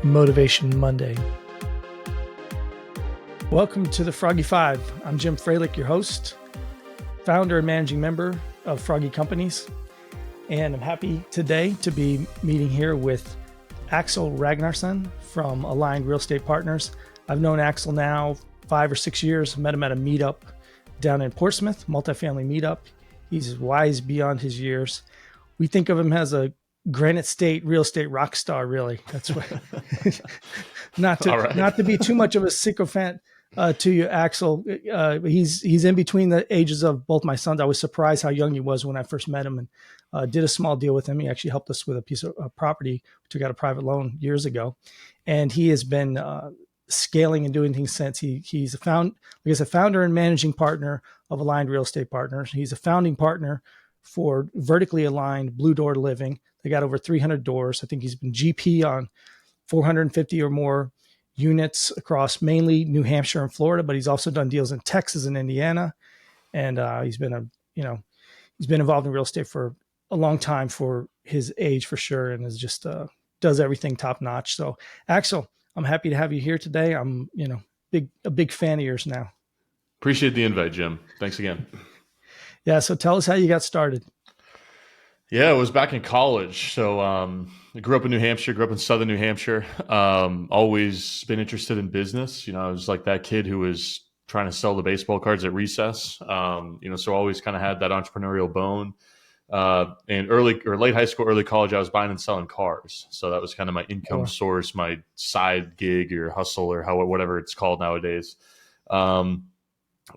Motivation Monday. Welcome to the Froggy Five. I'm Jim Freilich, your host, founder and managing member of Froggy Companies. And I'm happy today to be meeting here with Axel Ragnarsson from Aligned Real Estate Partners. I've known Axel now 5 or 6 years. Met him at a meetup down in Portsmouth, multifamily meetup. He's wise beyond his years. We think of him as a Granite State real estate rock star, really. That's what. not to be too much of a sycophant to you, Axel. He's in between the ages of both my sons. I was surprised how young he was when I first met him, and did a small deal with him. He actually helped us with a piece of property. We took out a private loan years ago, and he has been scaling and doing things since. He's a founder and managing partner of Aligned Real Estate Partners. He's a founding partner for vertically aligned Blue Door Living. They got over 300 doors. I think he's been GP on 450 or more units across mainly New Hampshire and Florida, but he's also done deals in Texas and Indiana. And he's been involved in real estate for a long time for his age, for sure, and is just does everything top notch. So, Axel, I'm happy to have you here today. I'm a big fan of yours now. Appreciate the invite, Jim. Thanks again. Yeah. So tell us how you got started. Yeah, it was back in college. So I grew up in New Hampshire, grew up in southern New Hampshire. Always been interested in business. I was like that kid who was trying to sell the baseball cards at recess. So always kind of had that entrepreneurial bone. And late high school, early college, I was buying and selling cars. So that was kind of my income source, my side gig or hustle or whatever it's called nowadays.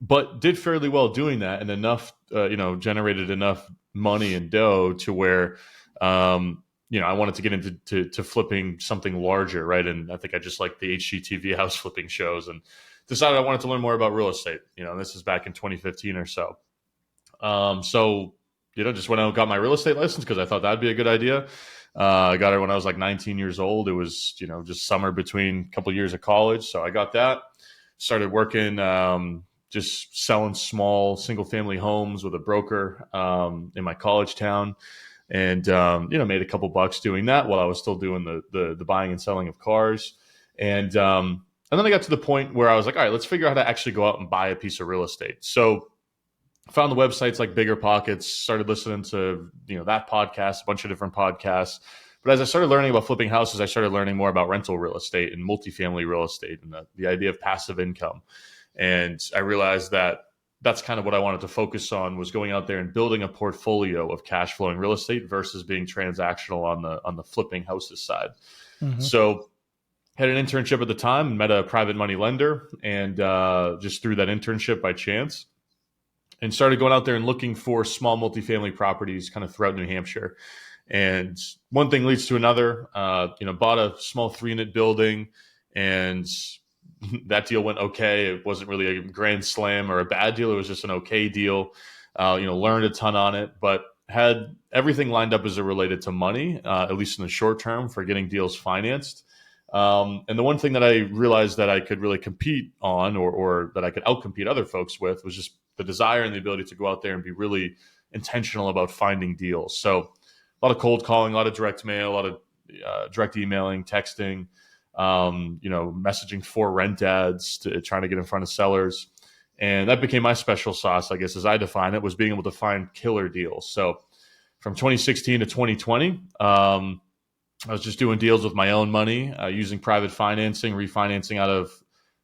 But did fairly well doing that, and enough, generated enough money and dough to where, I wanted to get into flipping something larger, right? And I think I just liked the HGTV house flipping shows, and decided I wanted to learn more about real estate. This is back in 2015 or so. Just went out and got my real estate license because I thought that'd be a good idea. I got it when I was like 19 years old. It was, just summer between a couple of years of college. So I got that, started working, just selling small single family homes with a broker in my college town, and made a couple bucks doing that while I was still doing the buying and selling of cars. And then I got to the point where I was like, all right, let's figure out how to actually go out and buy a piece of real estate. So I found the websites like Bigger Pockets, started listening to that podcast, a bunch of different podcasts. But as I started learning about flipping houses, I started learning more about rental real estate and multifamily real estate and the idea of passive income. And I realized that that's kind of what I wanted to focus on, was going out there and building a portfolio of cash flowing real estate versus being transactional on the flipping houses side. Mm-hmm. So had an internship at the time and met a private money lender, and just through that internship by chance, and started going out there and looking for small multifamily properties kind of throughout New Hampshire. And one thing leads to another, bought a small 3-unit building, and that deal went okay. It wasn't really a grand slam or a bad deal. It was just an okay deal. Learned a ton on it, but had everything lined up as it related to money, at least in the short term, for getting deals financed. And the one thing that I realized that I could really compete on, or that I could outcompete other folks with, was just the desire and the ability to go out there and be really intentional about finding deals. So a lot of cold calling, a lot of direct mail, a lot of direct emailing, texting, messaging for rent ads, to trying to get in front of sellers. And that became my special sauce, I guess, as I define it, was being able to find killer deals. So from 2016 to 2020, I was just doing deals with my own money, using private financing, refinancing out of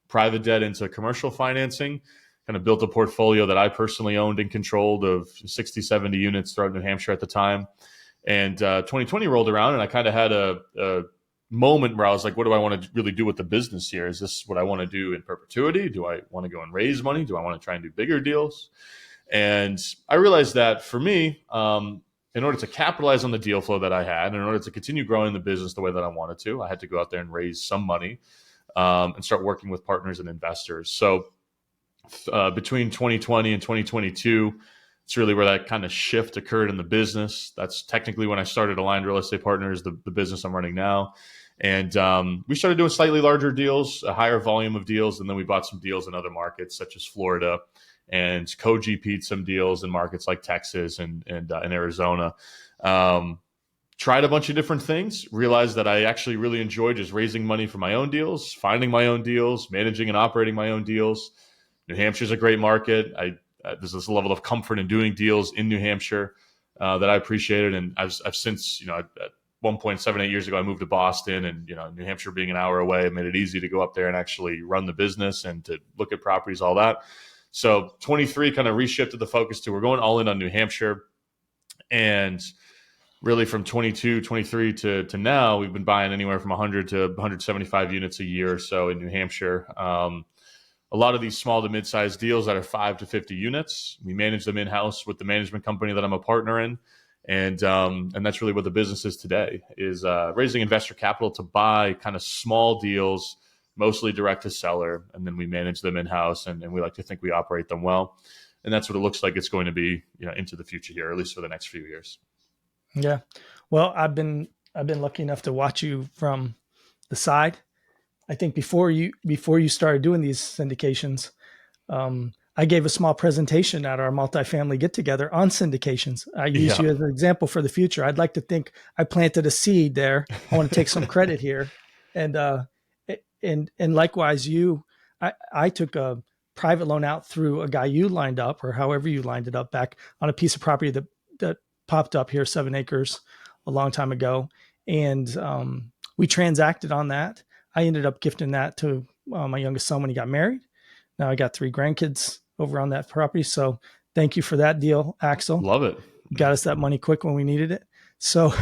private debt into commercial financing, kind of built a portfolio that I personally owned and controlled of 60, 70 units throughout New Hampshire at the time. And 2020 rolled around, and I kind of had a moment where I was like, what do I want to really do with the business here? Is this what I want to do in perpetuity? Do I want to go and raise money? Do I want to try and do bigger deals? And I realized that for me, in order to capitalize on the deal flow that I had, in order to continue growing the business the way that I wanted to, I had to go out there and raise some money and start working with partners and investors. So between 2020 and 2022, it's really where that kind of shift occurred in the business. That's technically when I started Aligned Real Estate Partners, the business I'm running now. And we started doing slightly larger deals, a higher volume of deals. And then we bought some deals in other markets, such as Florida, and co-GP'd some deals in markets like Texas and Arizona. tried a bunch of different things, realized that I actually really enjoyed just raising money for my own deals, finding my own deals, managing and operating my own deals. New Hampshire's a great market. There's this level of comfort in doing deals in New Hampshire that I appreciated. And I've since, at 1.78 years ago, I moved to Boston, and, New Hampshire being an hour away, it made it easy to go up there and actually run the business and to look at properties, all that. So 23 kind of reshifted the focus to, we're going all in on New Hampshire. And really from 22, 23 to now, we've been buying anywhere from 100 to 175 units a year or so in New Hampshire. A lot of these small to mid-sized deals that are 5 to 50 units, we manage them in-house with the management company that I'm a partner in. And that's really what the business is today, is raising investor capital to buy kind of small deals, mostly direct to seller. And then we manage them in-house, and we like to think we operate them well. And that's what it looks like it's going to be, into the future here, or at least for the next few years. Yeah. Well, I've been lucky enough to watch you from the side. I think before you started doing these syndications, I gave a small presentation at our multifamily get together on syndications. I use you as an example for the future. I'd like to think I planted a seed there. I want to take some credit here. And likewise, I took a private loan out through a guy you lined up, or however you lined it up, back on a piece of property that popped up here, 7 acres, a long time ago. And we transacted on that. I ended up gifting that to my youngest son when he got married. Now I got 3 grandkids over on that property. So thank you for that deal, Axel. Love it. Got us that money quick when we needed it. So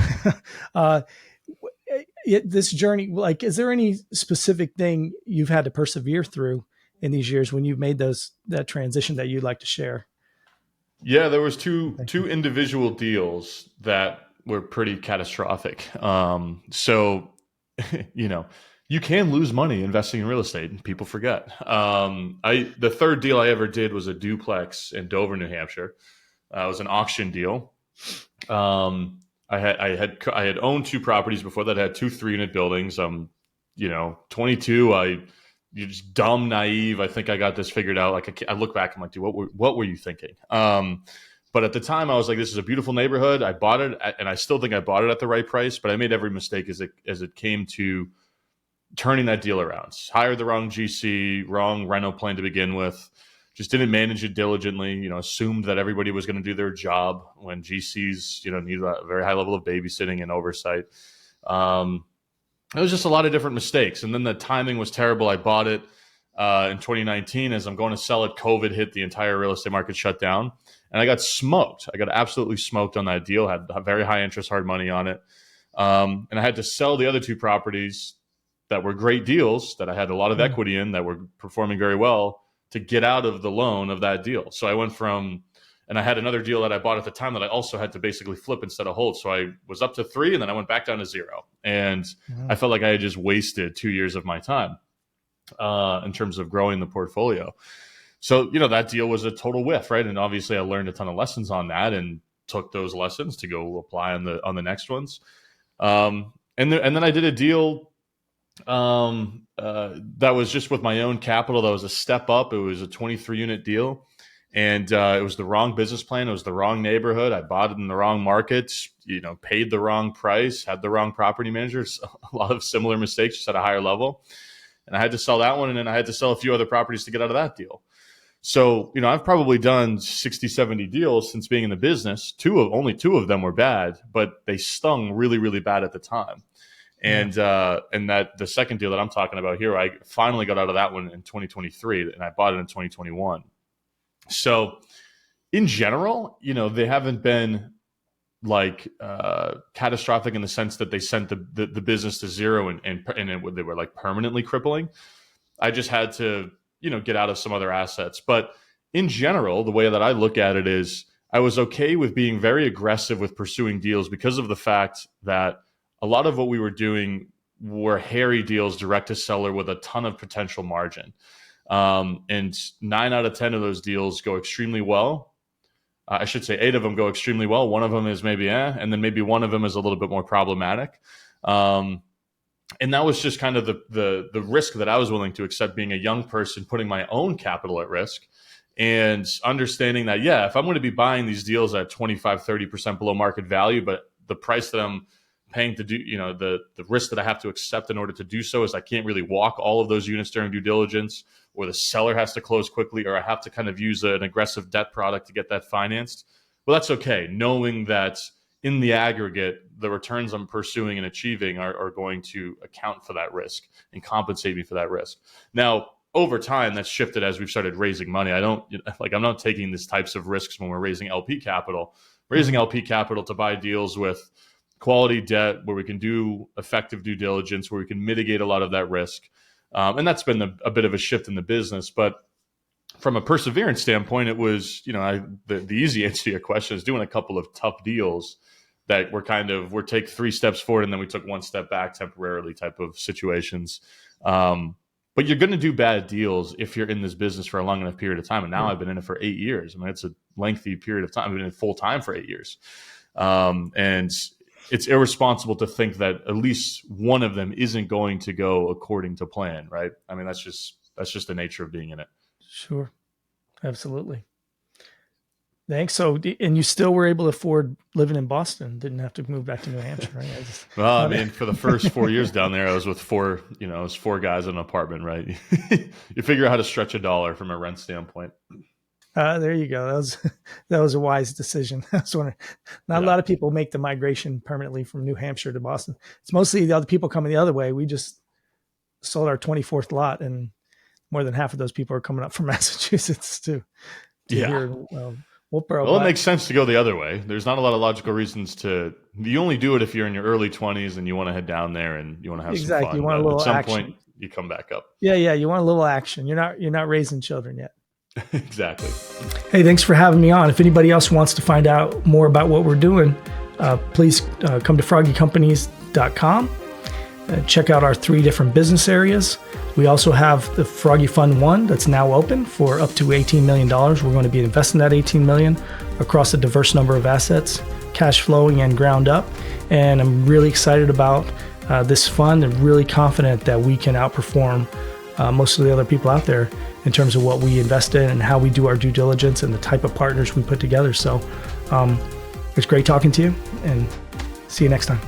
this journey, like, is there any specific thing you've had to persevere through in these years when you've made that transition that you'd like to share? Yeah, there was two individual deals that were pretty catastrophic. So, you can lose money investing in real estate, and people forget. The third deal I ever did was a duplex in Dover, New Hampshire. It was an auction deal. I had owned 2 properties before that. I had 2 3-unit buildings. 22. You're just dumb, naive. I think I got this figured out. Like, I look back, I'm like, dude, what were you thinking? But at the time, I was like, this is a beautiful neighborhood. I bought it, and I still think I bought it at the right price. But I made every mistake as it came to turning that deal around. Hired the wrong GC, wrong reno plan to begin with. Just didn't manage it diligently. Assumed that everybody was going to do their job when GCs, need a very high level of babysitting and oversight. It was just a lot of different mistakes. And then the timing was terrible. I bought it in 2019. As I'm going to sell it, COVID hit, the entire real estate market shut down. And I got smoked. I got absolutely smoked on that deal. Had very high interest, hard money on it. And I had to sell the other 2 properties that were great deals that I had a lot of equity in, that were performing very well, to get out of the loan of that deal. So I went from, and I had another deal that I bought at the time that I also had to basically flip instead of hold. So I was up to 3, and then I went back down to 0. And I felt like I had just wasted 2 years of my time in terms of growing the portfolio. So, that deal was a total whiff, right? And obviously I learned a ton of lessons on that and took those lessons to go apply on the next ones. And then I did a deal that was just with my own capital. That was a step up. It was a 23-unit deal. And it was the wrong business plan. It was the wrong neighborhood. I bought it in the wrong market, paid the wrong price, had the wrong property managers, a lot of similar mistakes, just at a higher level. And I had to sell that one. And then I had to sell a few other properties to get out of that deal. So, I've probably done 60, 70 deals since being in the business. Only 2 of them were bad, but they stung really, really bad at the time. And that the second deal that I'm talking about here, I finally got out of that one in 2023, and I bought it in 2021. So in general, they haven't been like catastrophic in the sense that they sent the business to 0 and they were like permanently crippling. I just had to, get out of some other assets. But in general, the way that I look at it is I was okay with being very aggressive with pursuing deals because of the fact that a lot of what we were doing were hairy deals direct to seller with a ton of potential margin. And 9 out of 10 of those deals go extremely well. I should say 8 of them go extremely well. One of them is maybe and then maybe one of them is a little bit more problematic. And that was just kind of the risk that I was willing to accept, being a young person, putting my own capital at risk and understanding that, if I'm going to be buying these deals at 25, 30% below market value, but the price that I'm paying to do, the risk that I have to accept in order to do so is I can't really walk all of those units during due diligence, or the seller has to close quickly, or I have to kind of use an aggressive debt product to get that financed. Well, that's okay, knowing that in the aggregate, the returns I'm pursuing and achieving are going to account for that risk and compensate me for that risk. Now, over time, that's shifted as we've started raising money. I'm not taking these types of risks when we're raising LP capital. Raising LP capital to buy deals with quality debt where we can do effective due diligence, where we can mitigate a lot of that risk. And that's been a bit of a shift in the business. But from a perseverance standpoint, it was, the easy answer to your question is doing a couple of tough deals that we're take 3 steps forward and then we took 1 step back temporarily type of situations. But you're going to do bad deals if you're in this business for a long enough period of time. And now I've been in it for 8 years. I mean, it's a lengthy period of time. I've been in full time for 8 years. And it's irresponsible to think that at least one of them isn't going to go according to plan, right? I mean, that's just the nature of being in it. Sure. Absolutely. Thanks. So, and you still were able to afford living in Boston, didn't have to move back to New Hampshire, right? For the first 4 years down there, I was with 4 guys in an apartment, right? You figure out how to stretch $1 from a rent standpoint. There you go. That was a wise decision. A lot of people make the migration permanently from New Hampshire to Boston. It's mostly the other people coming the other way. We just sold our 24th lot, and more than half of those people are coming up from Massachusetts to here. Well, it makes sense to go the other way. There's not a lot of logical reasons you only do it if you're in your early 20s and you want to head down there and you want to have some fun. You want a little action. At some point, you come back up. Yeah. You want a little action. You're not raising children yet. Exactly. Hey, thanks for having me on. If anybody else wants to find out more about what we're doing, please come to froggycompanies.com. Check out our 3 different business areas. We also have the Froggy Fund 1 that's now open for up to $18 million. We're going to be investing that $18 million across a diverse number of assets, cash flowing and ground up. And I'm really excited about this fund and really confident that we can outperform most of the other people out there in terms of what we invest in and how we do our due diligence and the type of partners we put together. So it's great talking to you, and see you next time.